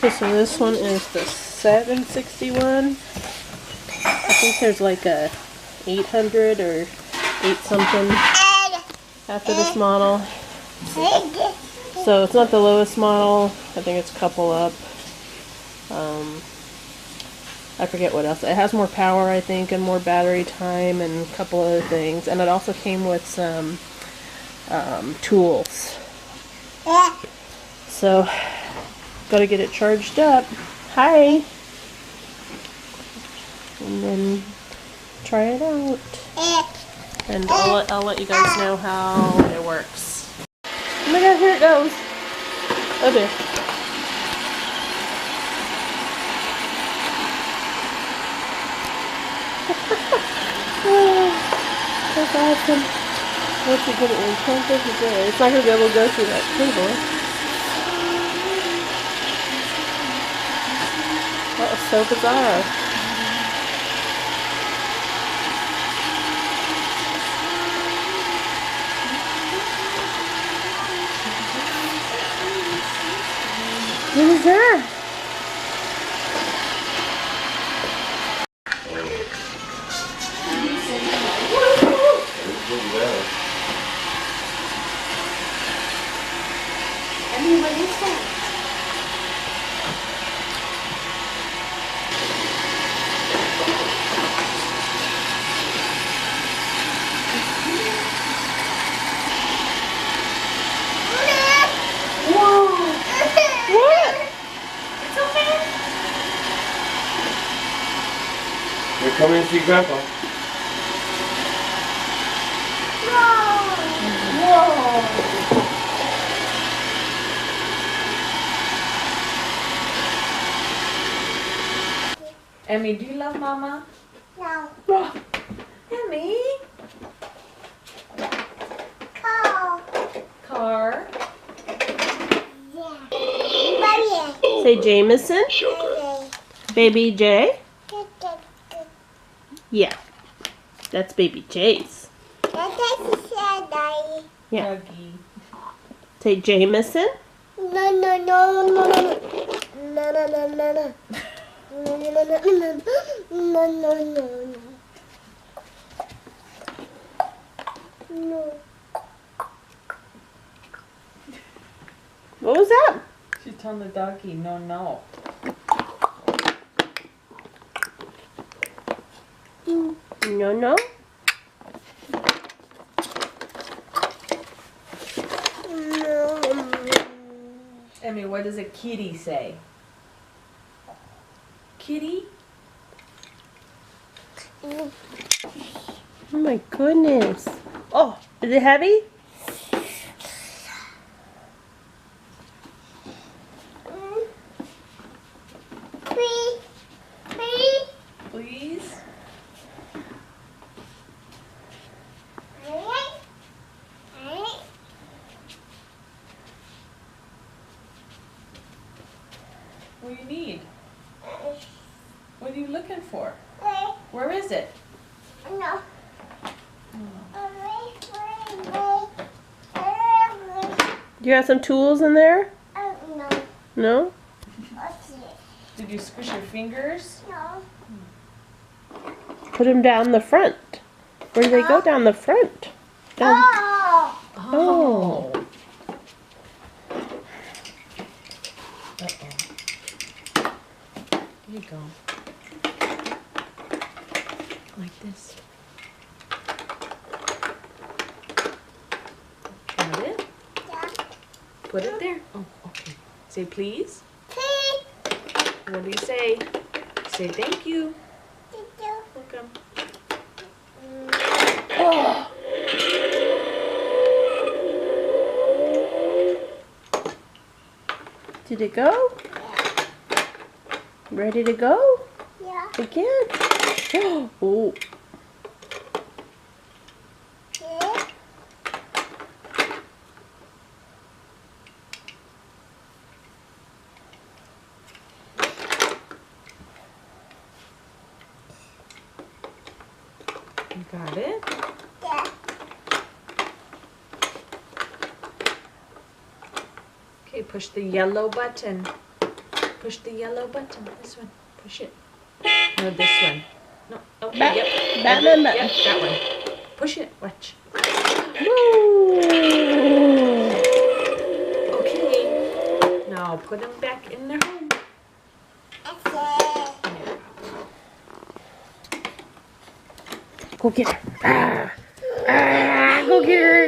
Okay, so this one is the 761. I think there's like a 800 or 8 something after this model. So it's not the lowest model. I think it's a couple up. I forget what else. It has more power, I think, and more battery time and a couple other things. And it also came with some tools. So, gotta get it charged up. Hi! And then try it out. And I'll let you guys know how it works. Oh my god, here it goes! Oh dear. That's awesome. What's it gonna do? It's not gonna be able to go through that cable. That was so bizarre. What is that? Emmy, what is that? Whoa! What? It's okay. We're coming to see Grandpa. Whoa! Emmy, do you love Mama? No. Oh, Emmy. Car. Yeah. Say Jameson. Baby J. Yeah. That's Baby J's. Yeah. Doggy. Say Jameson. No, no, no, no, no, no, no, no, no, no. No, no, no, no, no, no, no. No. What was that? She's telling the doggy, no, no. No, no. Emmy, what does a kitty say? Kitty? Oh my goodness. Oh, is it heavy? Please? What do you need? What are you looking for? Where is it? No. Do you have some tools in there? No. No? Did you squish your fingers? No. Put them down the front. Where do they go down the front? Down. Oh. Oh. Uh-oh. There you go. Like this. Got it? Yeah. Put it there. Oh, okay. Say please. Please. What do you say? Say thank you. Thank you. Welcome. Oh. Did it go? Ready to go? Yeah. Again? Oh. Yeah. You got it? Yeah. Okay, push the yellow button. Push the yellow button. This one. Push it. No, this one. No. Okay. Yep. Batman Yep. button. That one. Push it. Watch. Woo! Okay. Now put them back in their home. Go get her. Go get her.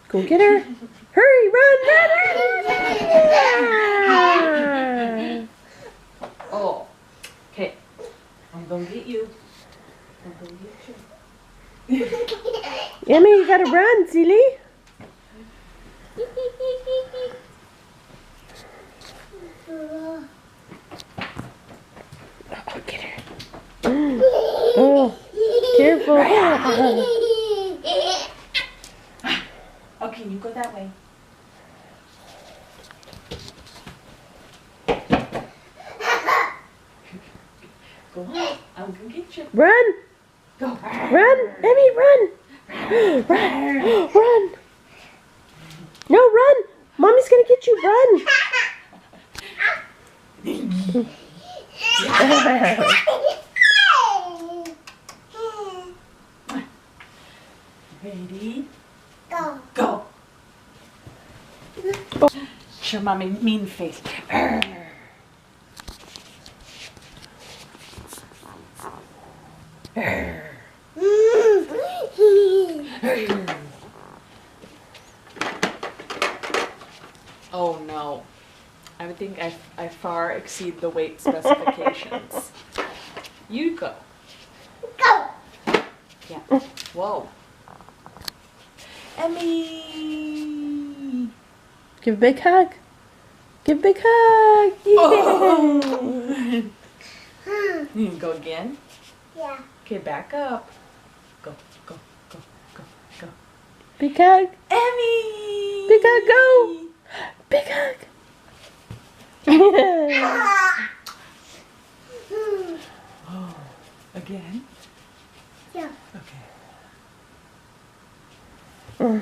Go get her. Hurry, run, run, run. Oh. Okay. I'm gonna get you. I'm gonna get you. Emmy, you gotta run, silly. Oh, get her. Oh, careful. Okay, you go that way. Go on. I'm gonna get you. Run, Go. run, Emmy, run. Run, run. No, run. Mommy's gonna get you, run. Ready? Go. Go. Show mommy mean face. Oh no. I would think I far exceed the weight specifications. You go. Go. Yeah. Whoa. Emmy. Give a big hug. Give a big hug. Yeah. Oh. You can go again. Yeah. Okay, back up. Go, go, go, go, go. Big hug. Emmy. Big hug, go. Big hug. Oh, again? Yeah. Okay. Oh.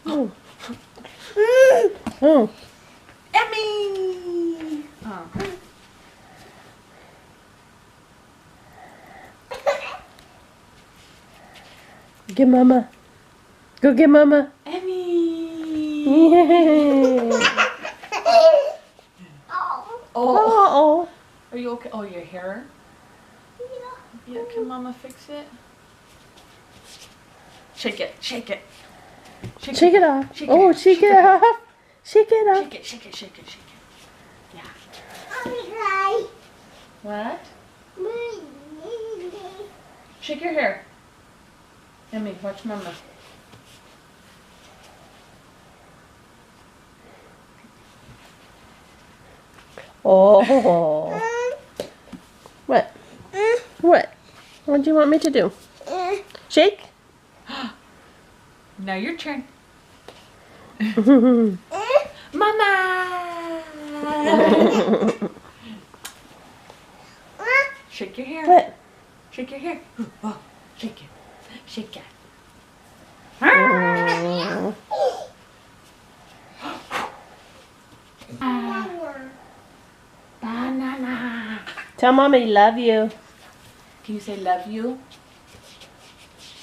Oh. Oh. Emmy! Oh. Get mama. Go get mama. Emmy! Yeah. Oh. Oh. Are you okay? Oh, your hair? Yeah, can mama fix it? Shake it, shake it. Shake it off. Shake Oh, it. shake it off. Shake it off. Shake it, shake it, shake it, shake it. Yeah. Okay. What? Shake your hair. Emmy, watch mama. Oh. What? What? What do you want me to do? Shake? Now your turn. What? Mama! Shake your hair. Shake your hair. Oh, shake it. Shake it. Oh. Banana. Tell mommy love you. Can you say love you?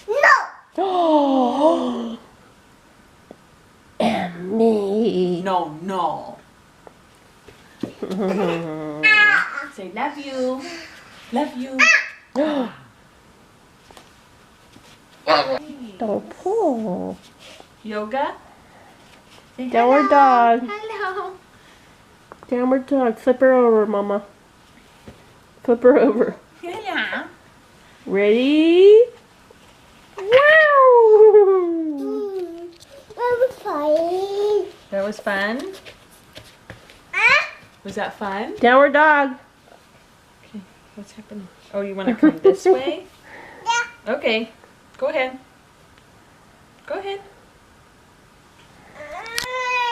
No. Oh. Emmy. No, no. Say love you. Love you. Don't pull. Yoga. Say Downward hello. dog. Hello. Downward dog. Flip her over, mama. Flip her over. Hello. Ready? Wow! That was fine. That was fun. Was that fun? Downward dog. Okay. What's happening? Oh, you want to come this way? Yeah. Okay. Go ahead. Go ahead.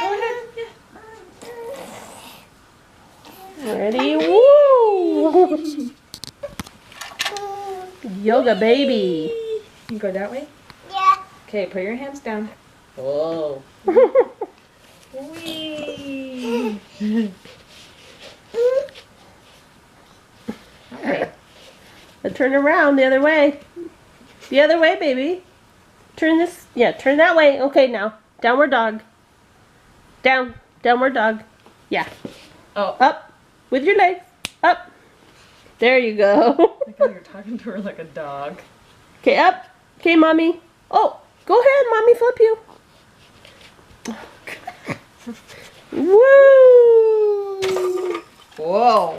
Go ahead. Yeah. Ready? Woo! Yoga baby. You go that way? Yeah. Okay, put your hands down. Whoa. Whee! Okay. Now turn around the other way. The other way, baby. Turn this. Yeah, turn that way. Okay, now. Downward dog. Down. Downward dog. Yeah. Oh, Up. With your legs. Up. There you go. I think you're talking to her like a dog. Okay, up. Okay, mommy. Oh, go ahead, mommy. Flip you. Woo! Whoa.